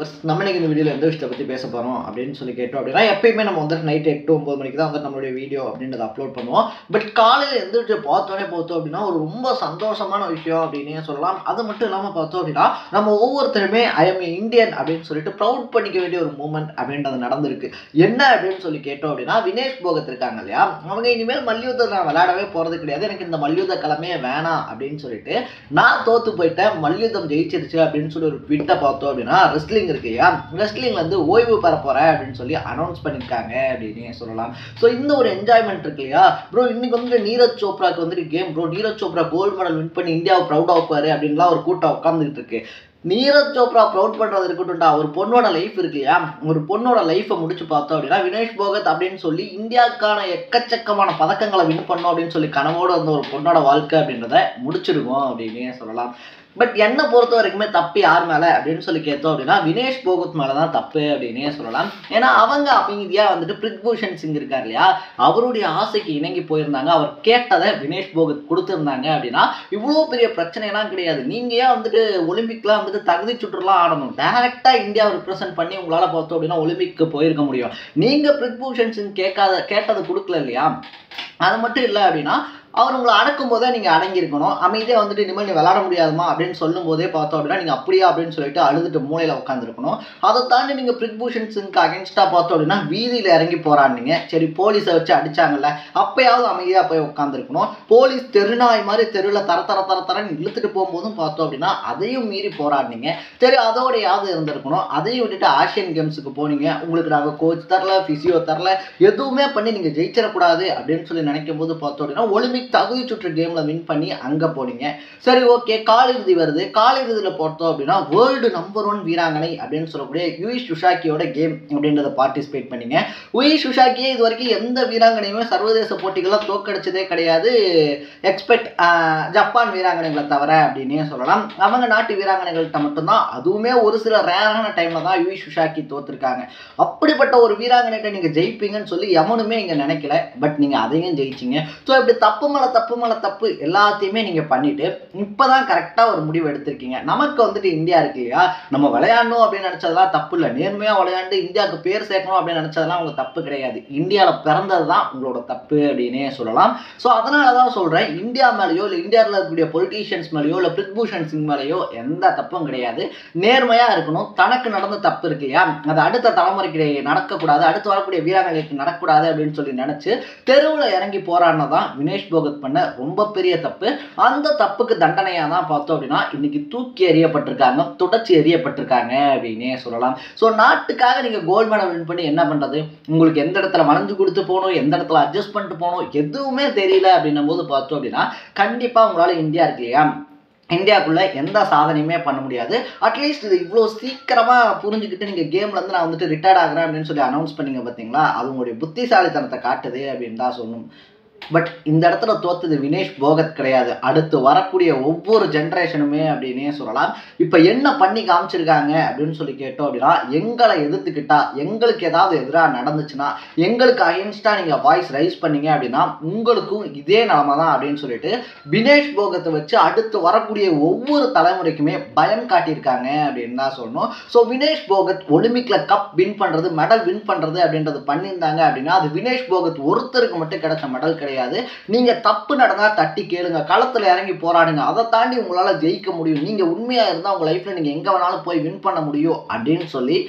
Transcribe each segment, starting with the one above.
Viewers நம்ம இன்னைக்கு இந்த வீடியோவில் எந்த விஷயத்தை பற்றி பேச போகிறோம் அப்படின்னு சொல்லி கேட்டோம் அப்படின்னா எப்பயுமே நம்ம வந்துட்டு நைட்டு 8-9 மணிக்கு தான் வந்து நம்மளுடைய வீடியோ அப்படின்றத அப்லோட் பண்ணுவோம். பட் காலையில் எந்திரிச்சு பார்த்தோன்னே அப்படின்னா ஒரு ரொம்ப சந்தோஷமான விஷயம் அப்படின்னே சொல்லலாம். அது மட்டும் இல்லாமல் பார்த்தோம் அப்படின்னா நம்ம ஒவ்வொருத்தருமே ஐ எம் இந்தியன் அப்படின்னு சொல்லிட்டு ப்ரௌட் பண்ணிக்க வேண்டிய ஒரு மூமெண்ட் அப்படின்றது நடந்திருக்கு. என்ன அப்படின்னு சொல்லி கேட்டோம் அப்படின்னா வினேஷ் போகத் இருக்காங்க இல்லையா, அவங்க இனிமேல் மல்யுத்தம் நான் விளையாடவே போகிறது கிடையாது, எனக்கு இந்த மல்யுத்த கிழமையே வேணாம் அப்படின்னு சொல்லிட்டு நான் தோத்து போயிட்டேன், மல்யுத்தம் ஜெயிச்சிருச்சு அப்படின்னு சொல்லி ஒரு ட்விட்டை பார்த்தோம் அப்படின்னா ரெஸ்லிங் இருக்கு இல்லையா, ரெஸ்லிங்ல இருந்து ஓய்வு பெற போறேன் அப்படின்னு சொல்லி அனௌன்ஸ் பண்ணியிருக்காங்க அப்படின்னு சொல்லலாம். ஸோ இந்த ஒரு என்ஜாய்மெண்ட் இருக்கு இல்லையா ப்ரோ. இன்னைக்கு வந்து நீரஜ் சோப்ராக்கு வந்துட்டு came bro, Neeraj Chopra gold medal win பண்ணி இந்தியாவை ப்ரௌட் ஆக்குவாரு அப்படின்லாம் ஒரு கூட்டம் உட்காந்துட்டு இருக்கு. நீரஜ் சோப்ரா ப்ரௌட் பண்ணுறது இருக்கட்டும்டா, ஒரு பொண்ணோட லைஃப் இருக்கு இல்லையா, ஒரு பொண்ணோட லைஃப்பை முடிச்சு பார்த்தோம் அப்படின்னா வினேஷ் போகத் அப்படின்னு சொல்லி இந்தியாவுக்கான எக்கச்சக்கமான பதக்கங்களை வின் பண்ணோம் அப்படின்னு சொல்லி கனவோடு வந்த ஒரு பொண்ணோட வாழ்க்கை அப்படின்றத முடிச்சிருக்கோம் அப்படின்னு சொல்லலாம். பட் என்னை பொறுத்த வரைக்குமே தப்பு யார் மேலே அப்படின்னு சொல்லி கேட்டோம் அப்படின்னா வினேஷ் போகத் மேலே தான் தப்பு அப்படின்னே சொல்லலாம். ஏன்னா அவங்க அமைதியாக வந்துட்டு பிரித்பூஷன் சிங் இருக்கார் இல்லையா, அவருடைய ஆசைக்கு இணங்கி போயிருந்தாங்க, அவர் கேட்டதை வினேஷ் போகத் கொடுத்துருந்தாங்க அப்படின்னா இவ்வளோ பெரிய பிரச்சனைலாம் கிடையாது. நீங்கள் ஏன் வந்துட்டு ஒலிம்பிக்லாம் வந்துட்டு தகுதி சுற்றுலாம் ஆடணும், டைரெக்டாக இந்தியாவை ரிப்ரசென்ட் பண்ணி உங்களால் பார்த்தோம் அப்படின்னா ஒலிம்பிக்கு போயிருக்க முடியும். நீங்கள் பிரித்பூஷன் சிங் கேட்டதை கொடுக்கல இல்லையா, அது மட்டும் இல்லை அப்படின்னா அவர் உங்களை அடக்கும் போதே நீங்கள் அடங்கியிருக்கணும். அமைதியாக வந்துட்டு இனிமேல் நீ விளாட முடியாதுமா அப்படின்னு சொல்லும் போதே பார்த்தோம் அப்படின்னா நீங்கள் அப்படியா அப்படின்னு சொல்லிட்டு அழுதுட்டு மூலையில் உட்காந்துருக்கணும். அதை தாண்டி நீங்கள் பிரித்பூஷன் சிங்க்கு அகேன்ஸ்டாக பார்த்தோம் அப்படின்னா வீதியில் இறங்கி போராடினீங்க. சரி போலீஸை வச்சு அடித்தாங்கல்ல, அப்போயாவது அமைதியாக போய் உட்காந்துருக்கணும். போலீஸ் தெருநாய் மாதிரி தெருவில் தரன்னு இழுத்துட்டு போகும்போதும் பார்த்தோம் அப்படின்னா அதையும் மீறி போராடினீங்க. சரி அதோடையாவது இருந்திருக்கணும். அதையும் விட்டுட்டு ஆசியன் கேம்ஸுக்கு போனீங்க, உங்களுக்கு நாங்கள் கோச் தரல, ஃபிசியோ தரல, எதுவுமே பண்ணி நீங்கள் ஜெயிச்சிடக்கூடாது அப்படின்னு சொல்லி நினைக்கும் போது பார்த்தோம் அப்படின்னா ஒலிம்பிக் தகுதி சுற்று கேம்ல வின் பண்ணி அங்க போனீங்க. சரி ஓகே, காலிறுதி வருது, காலிறுதியில் பார்த்தோம் அப்படின்னா வேர்ல்டு நம்பர் 1 வீராங்கனை அப்படின்னு சொல்லக்கூடிய யூயி சுஷாக்கியோட கேம் அப்படின்றத பார்ட்டிசிபேட் பண்ணீங்க. யூயி சுஷாக்கியே இது வரைக்கும் எந்த வீராங்கனையுமே சர்வதேச போட்டிகள்லாம் தோக்கடிச்சதே கிடையாது, எக்ஸ்பெக்ட் ஜப்பான் வீராங்கனைகளை தவிர அப்படின்னே சொல்லலாம். அவங்க நாட்டு வீராங்கனைகள்கிட்ட மட்டும்தான், அதுவுமே ஒரு சில ரேரான டைம்ல தான் யூயி சுஷாக்கி தோத்துருக்காங்க. அப்படிப்பட்ட ஒரு வீராங்கனைகிட்ட நீங்க ஜெயிப்பீங்கன்னு சொல்லி எவனுமே இங்க நினைக்கல, பட் நீங்க அதையும் ஜெயிச்சிங்க. ஸோ இப்படி தப்பு மேல தப்பு எல்லாத்தையுமே நீங்க பண்ணிட்டு இப்பதான் கரெக்டா ஒரு முடிவு எடுத்திருக்கீங்க. நமக்கு வந்துட்டு இந்தியா இருக்கு இல்லையா, நம்ம விளையாடணும் அப்படின்னு நினைச்சதெல்லாம் தப்பு இல்லை, நேர்மையா விளையாண்டு இந்தியாவுக்கு பேர் சேர்க்கணும் அப்படின்னு நினைச்சதெல்லாம் உங்க தப்பு கிடையாது, இந்தியாவில் பிறந்தது தான் உங்களோட தப்பு அப்படின்னே சொல்லலாம். ஸோ அதனாலதான் சொல்றேன், இந்தியா மேலேயோ இல்லை இந்தியாவில் இருக்கக்கூடிய பொலிட்டீஷியன்ஸ் மேலேயோ இல்லை பிரித்பூஷன் சிங் மேலேயோ எந்த தப்பும் கிடையாது. நேர்மையா இருக்கணும். தனக்கு நடந்த தப்பு இருக்கு இல்லையா, அது அடுத்த தலைமுறைக்கு நடக்கக்கூடாது, அடுத்து வரக்கூடிய வீராங்கனைக்கு நடக்கக்கூடாது அப்படின்னு சொல்லி நினைச்சு தெருவில் இறங்கி போராடினதான் வினேஷ் போகத் பண்ண ரொம்ப பெரிய தப்பு. அந்த தப்புக்கு தண்டனையாக தான் பார்த்தோம் அப்படின்னா இன்னைக்கு தூக்கி எறியப்பட்டிருக்காங்க, தொடச்சி எறியப்பட்டிருக்காங்க அப்படின்னே சொல்லலாம். ஸோ நாட்டுக்காக நீங்கள் கோல்டு மெடல் வின் பண்ணி என்ன பண்ணுறது, உங்களுக்கு எந்த இடத்துல வளைஞ்சு கொடுத்து போகணும், எந்த இடத்துல அட்ஜஸ்ட் பண்ணிட்டு போகணும் எதுவுமே தெரியல அப்படின்னும் போது பார்த்தோம் அப்படின்னா கண்டிப்பாக உங்களால் இந்தியா இருக்கு இல்லையா, இந்தியாவுக்குள்ளே எந்த சாதனையுமே பண்ண முடியாது. அட்லீஸ்ட் இது இவ்வளோ சீக்கிரமாக புரிஞ்சுக்கிட்டு நீங்கள் கேம்லேருந்து நான் வந்துட்டு ரிட்டையர்ட் ஆகிறேன் அப்படின்னு சொல்லி அனௌன்ஸ் பண்ணிங்க பார்த்தீங்களா, அது உங்களுடைய புத்திசாலித்தனத்தை காட்டுது அப்படின்னு தான் சொல்லணும். பட் இந்த இடத்துல தோத்தது வினேஷ் போகத் கிடையாது, அடுத்து வரக்கூடிய ஒவ்வொரு ஜென்ரேஷனுமே அப்படின்னே சொல்லலாம். இப்போ என்ன பண்ணி காமிச்சிருக்காங்க அப்படின்னு சொல்லி கேட்டோம் அப்படின்னா, எங்களை எதிர்த்துக்கிட்டா, எங்களுக்கு ஏதாவது எதிராக நடந்துச்சுன்னா, எங்களுக்கு அகேன்ஸ்டாக நீங்கள் வாய்ஸ் ரைஸ் பண்ணீங்க அப்படின்னா உங்களுக்கும் இதே நிலைமை தான் அப்படின்னு சொல்லிட்டு வினேஷ் போகத்தை வச்சு அடுத்து வரக்கூடிய ஒவ்வொரு தலைமுறைக்குமே பயம் காட்டியிருக்காங்க அப்படின்னு தான் சொல்லணும். So Vinesh Phogat ஒலிம்பிக்ல cup win பண்ணுறது, மெடல் வின் பண்ணுறது அப்படின்றது பண்ணியிருந்தாங்க அப்படின்னா அது வினேஷ் போகத் ஒருத்தருக்கு மட்டும் கிடைச்ச மெடல் கிடையாது. நீங்க தப்பு நடந்தா தட்டி கேளுங்க, களத்துல இறங்கி போராடுங்க, அதை தாண்டி உங்களால ஜெயிக்க முடியும், நீங்க உண்மையா இருந்தா உங்க லைஃப்ல நீங்க எங்க வேணாலும் போய் வின் பண்ண முடியும் அப்படின்னு சொல்லி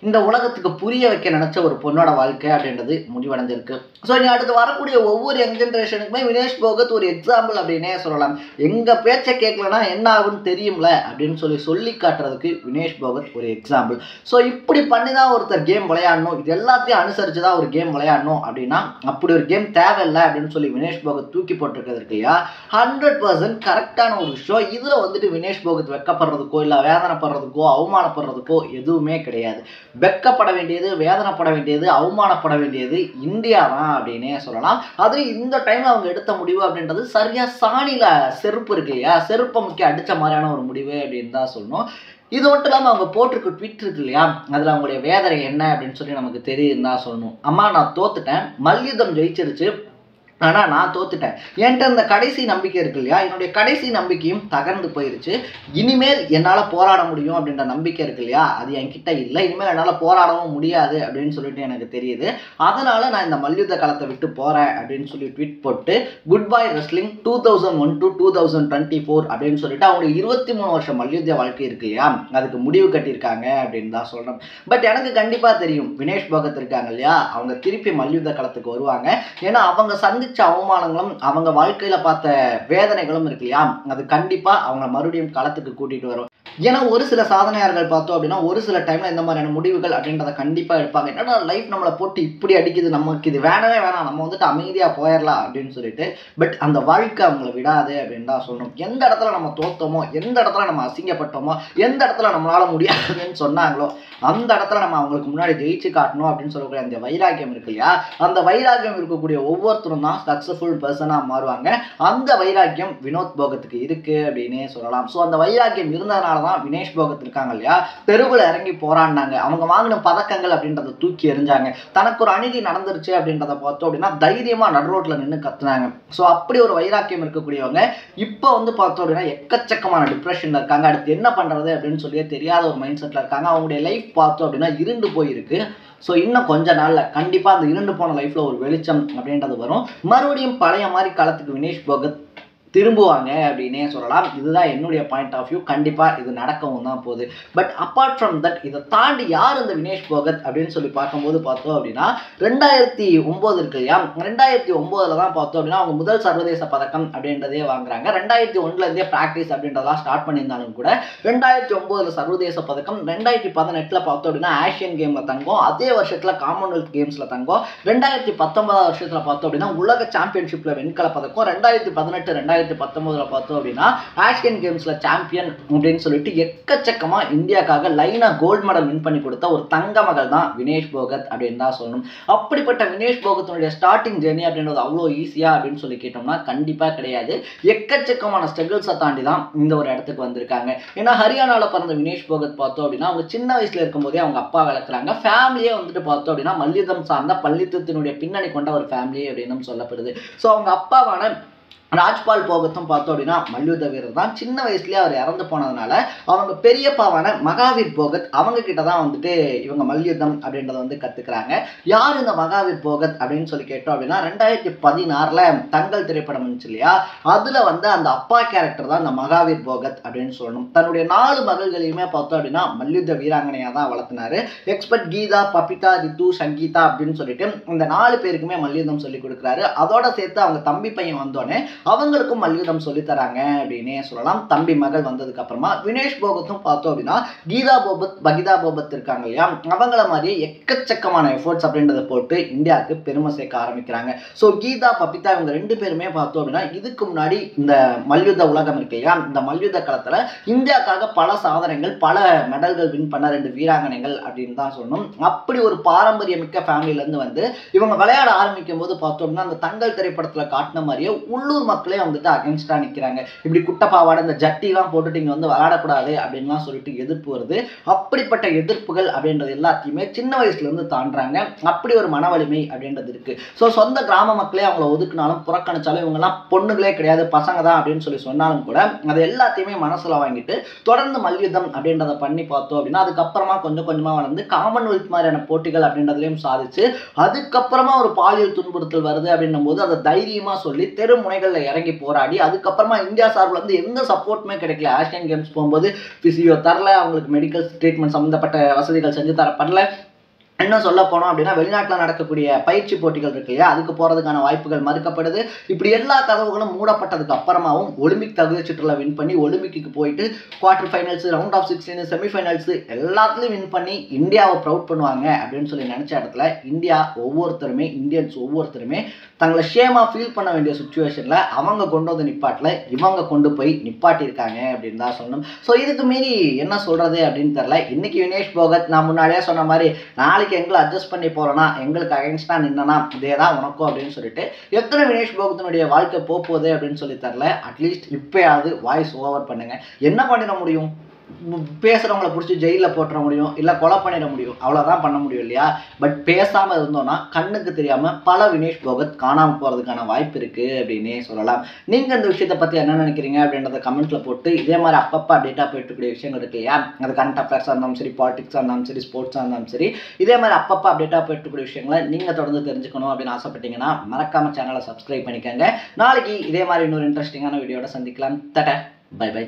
இந்த உலகத்துக்கு புரிய வைக்க நினைச்ச ஒரு பொண்ணோட வாழ்க்கை அப்படின்றது முடிவடைஞ்சிருக்கு. ஸோ நீ அடுத்து வரக்கூடிய ஒவ்வொரு யங் ஜென்ரேஷனுக்குமே வினேஷ் போகத் ஒரு எக்ஸாம்பிள் அப்படின்னே சொல்லலாம். எங்க பேச்சை கேட்கலன்னா என்ன ஆகுன்னு தெரியும்ல அப்படின்னு சொல்லி காட்டுறதுக்கு வினேஷ் போகத் ஒரு எக்ஸாம்பிள். ஸோ இப்படி பண்ணி தான் ஒருத்தர் கேம் விளையாடணும், இது எல்லாத்தையும் அனுசரித்து தான் ஒரு கேம் விளையாடணும் அப்படின்னா அப்படி ஒரு கேம் தேவையில்லை அப்படின்னு சொல்லி வினேஷ் போகத் தூக்கி போட்டிருக்கிறது இல்லையா, 100% கரெக்டான ஒரு விஷயம். இதில் வந்துட்டு வினேஷ் போகத் வெட்கப்படுறதுக்கோ இல்லை வேதனைப்படுறதுக்கோ அவமானப்படுறதுக்கோ எதுவுமே கிடையாது. வெட்கப்பட வேண்டியது, வேதனைப்பட வேண்டியது, அவமானப்பட வேண்டியது இந்தியா தான் அப்படின்னே சொல்லலாம். அது இந்த டைம் அவங்க எடுத்த முடிவு அப்படின்றது சரியா சாணியில செருப்பு இருக்கு இல்லையா, செருப்பை முக்கிய அடிச்ச மாதிரியான ஒரு முடிவு அப்படின்னு தான் சொல்லணும். இது மட்டும் இல்லாமல் அவங்க போட்டிருக்க ட்வீட் இருக்கு இல்லையா, அதில் அவங்களுடைய வேதனை என்ன அப்படின்னு சொல்லி நமக்கு தெரியும் தான் சொல்லணும். அம்மா நான் தோத்துட்டேன், மல்யுத்தம் ஜெயிச்சிருச்சு, ஆனால் நான் தோத்துட்டேன். என்கிட்ட இந்த கடைசி நம்பிக்கை இருக்கு இல்லையா, என்னுடைய கடைசி நம்பிக்கையும் தகர்ந்து போயிருச்சு. இனிமேல் என்னால் போராட முடியும் அப்படின்ற நம்பிக்கை இருக்கு இல்லையா, அது என்கிட்ட இல்லை. இனிமேல் என்னால் போராடவும் முடியாது அப்படின்னு சொல்லிட்டு எனக்கு தெரியுது. அதனால் நான் இந்த மல்யுத்த களத்தை விட்டு போகிறேன் அப்படின்னு சொல்லி ட்வீட் போட்டு குட் பை ரெஸ்லிங் 2001 to 2024 அப்படின்னு சொல்லிட்டு அவங்களுடைய 23 வருஷம் மல்யுத்த வாழ்க்கை இருக்கு இல்லையா, அதுக்கு முடிவு கட்டியிருக்காங்க அப்படின்னு தான் சொல்லணும். பட் எனக்கு கண்டிப்பாக தெரியும், வினேஷ் போகத் இருக்காங்க இல்லையா, அவங்க திருப்பி மல்யுத்த களத்துக்கு வருவாங்க. ஏன்னா அவங்க அவமானங்களும் அவங்க வாழ்க்கையில பார்த்த வேதனைகளும் இருக்கு இல்லையா, அது கண்டிப்பா அவங்க மறுபடியும் களத்துக்கு கூட்டிட்டு வரும். ஏன்னா ஒரு சில சாதனையாளர்கள் பார்த்தோம் அப்படின்னா ஒரு சில டைம்ல இந்த மாதிரியான முடிவுகள் அப்படின்றத கண்டிப்பா எடுப்பாங்க. என்னடா லைஃப் நம்மளை போட்டு இப்படி அடிக்குது, நமக்கு இது வேணவே வேணாம், நம்ம வந்துட்டு அமைதியா போயிடலாம் அப்படின்னு சொல்லிட்டு. பட் அந்த வாழ்க்கை அவங்கள விடாது அப்படின்னு தான் சொல்லணும். எந்த இடத்துல நம்ம தோத்தோமோ, எந்த இடத்துல நம்ம அசிங்கப்பட்டோமோ, எந்த இடத்துல நம்மளால முடியாதுன்னு சொன்னாங்களோ அந்த இடத்துல நம்ம அவங்களுக்கு முன்னாடி ஜெயிச்சு காட்டணும் அப்படின்னு சொல்லக்கூடிய அந்த வைராக்கியம் இருக்கு இல்லையா, அந்த வைராக்கியம் இருக்கக்கூடிய ஒவ்வொருத்தரும் தான் சக்சஸ்ஃபுல் பர்சனா மாறுவாங்க. அந்த வைராக்கியம் வினோத் போகத்துக்கு இருக்கு அப்படின்னே சொல்லலாம். ஸோ அந்த வைராக்கியம் இருந்ததுனால தான் வினேஷ் போகத் இருக்காங்க இல்லையா, தெருவில் இறங்கி போராடினாங்க. அவங்க வாங்கின பதக்கங்கள் அப்படின்றத தூக்கி எறிஞ்சாங்க. தனக்கு ஒரு அநீதி நடந்துருச்சு அப்படின்றத பார்த்தோம் அப்படின்னா தைரியமா நடு ரோட்ல நின்று கத்துனாங்க. ஸோ அப்படி ஒரு வைராக்கியம் இருக்கக்கூடியவங்க இப்போ வந்து பார்த்தோம் அப்படின்னா எக்கச்சக்கமான டிப்ரெஷன்ல இருக்காங்க. அடுத்து என்ன பண்றது அப்படின்னு சொல்லியே தெரியாத ஒரு மைண்ட் செட்ல இருக்காங்க. அவங்களுடைய லைஃப் பார்த்தோம் அப்படின்னா இருண்டு போயிருக்கு. ஸோ இன்னும் கொஞ்ச நாள்ல கண்டிப்பா அந்த இருண்டு போன லைஃப்ல ஒரு வெளிச்சம் அப்படின்றது வரும். மறுபடியும் பழைய மாதிரி காலத்துக்கு வினேஷ் போகத் திரும்புவாங்க அப்படின்னே சொல்லலாம். இதுதான் என்னுடைய பாயிண்ட் ஆஃப் வியூ. கண்டிப்பாக இது நடக்கவும் தான் போகுது. பட் அப்பார்ட் ஃப்ரம் தட் இதை தாண்டி யார் இந்த வினேஷ் போகத் அப்படின்னு சொல்லி பார்க்கும்போது பார்த்தோம் அப்படின்னா 2009 இருக்கு இல்லையா, 2009 தான் பார்த்தோம் அப்படின்னா அவங்க முதல் சர்வதேச பதக்கம் அப்படின்றதே வாங்குறாங்க. 2001 ப்ராக்டிஸ் அப்படின்றதெல்லாம் ஸ்டார்ட் பண்ணியிருந்தாலும் கூட 2009 சர்வதேச பதக்கம், 2018 பார்த்தோம் அப்படின்னா ஆசியன் கேம்ல தங்கம், அதே வருஷத்தில் காமன்வெல்த் கேம்ஸ்ல தங்கம், 2019 வருஷத்தில் பார்த்தோம் அப்படின்னா உலக சாம்பியன்ஷிப்ல வெண்கல பதக்கம், 2018 2019 பார்த்தோம் அப்படின்னா ஆசியன் கேம்ஸ்ல சாம்பியன் அப்படின்னு சொல்லிட்டு எக்கச்சக்கமா இந்தியாக்காக லைனா கோல்டு மெடல் வின் பண்ணி கொடுத்த ஒரு தங்க மகள் தான் வினேஷ் போகத் அப்படின்னு தான் சொல்லணும். அப்படிப்பட்ட வினேஷ் போகத்தினுடைய ஸ்டார்டிங் ஜெர்னி அப்படின்றது அவ்வளோ ஈஸியா அப்படின்னு சொல்லி கேட்டோம்னா கண்டிப்பா கிடையாது. எக்கச்சக்கமான ஸ்ட்ரகிள்ஸை தாண்டி தான் இந்த ஒரு இடத்துக்கு வந்திருக்காங்க. ஏன்னா ஹரியானால பிறந்த வினேஷ் போகத் பார்த்தோம் அப்படின்னா அவங்க சின்ன வயசுல இருக்கும் போதே அவங்க அப்பா வளர்க்குறாங்க. ஃபேமிலியே வந்துட்டு பார்த்தோம் அப்படின்னா மல்யுத்தம் சார்ந்த பள்ளித்தத்தினுடைய பின்னணி கொண்ட ஒரு ஃபேமிலி அப்படின்னு சொல்லப்படுது. ஸோ அவங்க அப்பாவான ராஜ்பால் போகத்தும் பார்த்தோம் அப்படின்னா மல்யுத்த வீரர் தான். சின்ன வயசுலேயே அவர் இறந்து போனதுனால அவங்க பெரியப்பாவான மகாவீர் போகத் அவங்க கிட்ட தான் வந்துட்டு இவங்க மல்யுத்தம் அப்படின்றத வந்து கற்றுக்கிறாங்க. யார் இந்த மகாவீர் போகத் அப்படின்னு சொல்லி கேட்டோம் அப்படின்னா 2016 தங்கல் திரைப்படம் இருந்துச்சு இல்லையா, அதில் வந்து அந்த அப்பா கேரக்டர் தான் இந்த மகாவீர் போகத் அப்படின்னு சொல்லணும். தன்னுடைய 4 மகள்களையுமே பார்த்தோம் அப்படின்னா மல்யுத்த வீராங்கனையாக தான் வளர்த்தினாரு. எக்ஸ்பர்ட் கீதா, பபிதா, ரித்து, சங்கீதா அப்படின்னு சொல்லிட்டு இந்த 4 பேருக்குமே மல்யுத்தம் சொல்லி கொடுக்குறாரு. அதோட சேர்த்து அவங்க தம்பி பையன் வந்தோடனே அவங்களுக்கும் மல்யுத்தம் சொல்லி தராங்க அப்படின்னே சொல்லலாம். தம்பி மகள் வந்ததுக்கு அப்புறமா வினேஷ் போகத்தும் பார்த்தோம் அப்படின்னா கீதா போபத், பகிதா போபத் இருக்காங்க இல்லையா, அவங்கள மாதிரியே எக்கச்சக்கமான எஃபோர்ட்ஸ் அப்படின்றத போட்டு இந்தியாவுக்கு பெருமை சேர்க்க ஆரம்பிக்கிறாங்க. ஸோ கீதா, பபிதா இவங்க 2 பேருமே பார்த்தோம் அப்படின்னா இதுக்கு முன்னாடி இந்த மல்யுத்த உலகம் இருக்கு இல்லையா, இந்த மல்யுத்த களத்துல இந்தியாவுக்காக பல சாதனைகள், பல மெடல்கள் வின் பண்ண 2 வீராங்கனைகள் அப்படின்னு தான் சொல்லணும். அப்படி ஒரு பாரம்பரியமிக்க ஃபேமிலில இருந்து வந்து இவங்க விளையாட ஆரம்பிக்கும் போது பார்த்தோம் அப்படின்னா அந்த தங்கல் திரைப்படத்துல காட்டின மாதிரியே உள்ளூர் மக்களே வந்துட்டு அகென்ஸ்டா நிற்கிறாங்க. இப்படி குட்டப்பாவாட இந்த ஜட்டிலாம் போட்டுட்டு இங்கே வந்து விளையாடக்கூடாது அப்படின்லாம் சொல்லிட்டு எதிர்ப்பு வருது. அப்படிப்பட்ட எதிர்ப்புகள் அப்படின்றது எல்லாத்தையுமே சின்ன வயசுல இருந்து தாண்டாங்க. அப்படி ஒரு மன வலிமை அப்படின்றது இருக்கு. ஸோ சொந்த கிராம மக்களே அவங்கள ஒதுக்குனாலும் புறக்கணிச்சாலும் இவங்கெல்லாம் பொண்ணுகளே கிடையாது, பசங்க தான் அப்படின்னு சொல்லி சொன்னாலும் கூட அது எல்லாத்தையுமே மனசுல வாங்கிட்டு தொடர்ந்து மல்யுத்தம் அப்படின்றத பண்ணி பார்த்தோம் அப்படின்னா அதுக்கப்புறமா கொஞ்சம் கொஞ்சமா வளர்ந்து காமன்வெல்த் மாதிரியான போட்டிகள் அப்படின்றதுலையும் சாதிச்சு அதுக்கப்புறமா ஒரு பாலியல் துன்புறுத்தல் வருது அப்படின்னும் போது அதை தைரியமா சொல்லி தெரு முனைகள் இறங்கி போராடி அதுக்கப்புறமா இந்தியா சார்பில் வந்து எந்த சப்போர்ட்டுமே கிடைக்கல. ஆசியன் கேம்ஸ் போகும்போது பிசியோ தரல, அவங்களுக்கு மெடிக்கல் ட்ரீட்மெண்ட் சம்மந்தப்பட்ட வசதிகள் செஞ்சு தரப்படல. இன்னும் சொல்ல போனோம் அப்படின்னா வெளிநாட்டில் நடக்கக்கூடிய பயிற்சி போட்டிகள் இருக்கு இல்லையா, அதுக்கு போகிறதுக்கான வாய்ப்புகள் மறுக்கப்படுது. இப்படி எல்லா கதவுகளும் மூடப்பட்டதுக்கு அப்புறமாவும் ஒலிம்பிக் தகுதி சுற்றுல வின் பண்ணி ஒலிம்பிக்கு போயிட்டு quarter finals, round of 16, semifinals எல்லாத்துலேயும் வின் பண்ணி இந்தியாவை ப்ரௌட் பண்ணுவாங்க அப்படின்னு சொல்லி நினச்ச இடத்துல இந்தியா ஒவ்வொருத்தருமே, இந்தியன்ஸ் ஒவ்வொருத்தருமே தங்களை ஷேமாக ஃபீல் பண்ண வேண்டிய சுச்சுவேஷனில் அவங்க கொண்டு வந்து நிப்பாட்டில் இவங்க கொண்டு போய் நிப்பாட்டியிருக்காங்க அப்படின்னு தான் சொல்லணும். ஸோ இதுக்கு மீறி என்ன சொல்கிறது அப்படின்னு தெரில. இன்றைக்கி வினேஷ் போகத் நான் முன்னாடியே சொன்ன மாதிரி நாளைக்கு எங்களை அட்ஜஸ்ட் பண்ணி போகிறோன்னா எங்களுக்கு அகைன்ஸ்டாக நின்னா இதே தான் உனக்கும் அப்படின்னு சொல்லிட்டு எத்தனை வினேஷ் போகத்தினுடைய வாழ்க்கை போகுது அப்படின்னு சொல்லி தரல. அட்லீஸ்ட் இப்போயாவது வாய்ஸ் ஓவர் பண்ணுங்கள். என்ன பண்ணிட முடியும்? பேசுகிறவங்கள பிடிச்சி ஜெயிலில் போட்டுற முடியும், இல்லை கொலை பண்ணிட முடியும், அவ்வளோதான் பண்ண முடியும் இல்லையா? பட் பேசாமல் இருந்தோன்னா கண்ணுக்கு தெரியாமல் பல வினேஷ் போகத் காணாமல் போகிறதுக்கான வாய்ப்பு இருக்குது அப்படின்னே சொல்லலாம். நீங்கள் இந்த விஷயத்தை பற்றி என்ன நினைக்கிறீங்க அப்படின்றத கமெண்ட்டில் போட்டு, இதே மாதிரி அப்பப்போ அப்டேட்டாக போயிட்டுக்கூடிய விஷயங்கள் இருக்கு இல்லையா, அது கரண்ட் அஃபேர்ஸாக இருந்தாலும் சரி, பாலிடிக்ஸாக இருந்தாலும் சரி, ஸ்போர்ட்ஸாக இருந்தாலும் சரி, இதே மாதிரி அப்பப்போ அப்டேட்டாக போயிட்டுக்கூடிய விஷயங்களை நீங்கள் தொடர்ந்து தெரிஞ்சுக்கணும் அப்படின்னு ஆசைப்பட்டீங்கன்னா மறக்காமல் சேனலை சப்ஸ்கிரைப் பண்ணிக்கோங்க. நாளைக்கு இதே மாதிரி இன்னொரு இன்ட்ரெஸ்டிங்கான வீடியோட சந்திக்கலாம். தட்ட பை பை.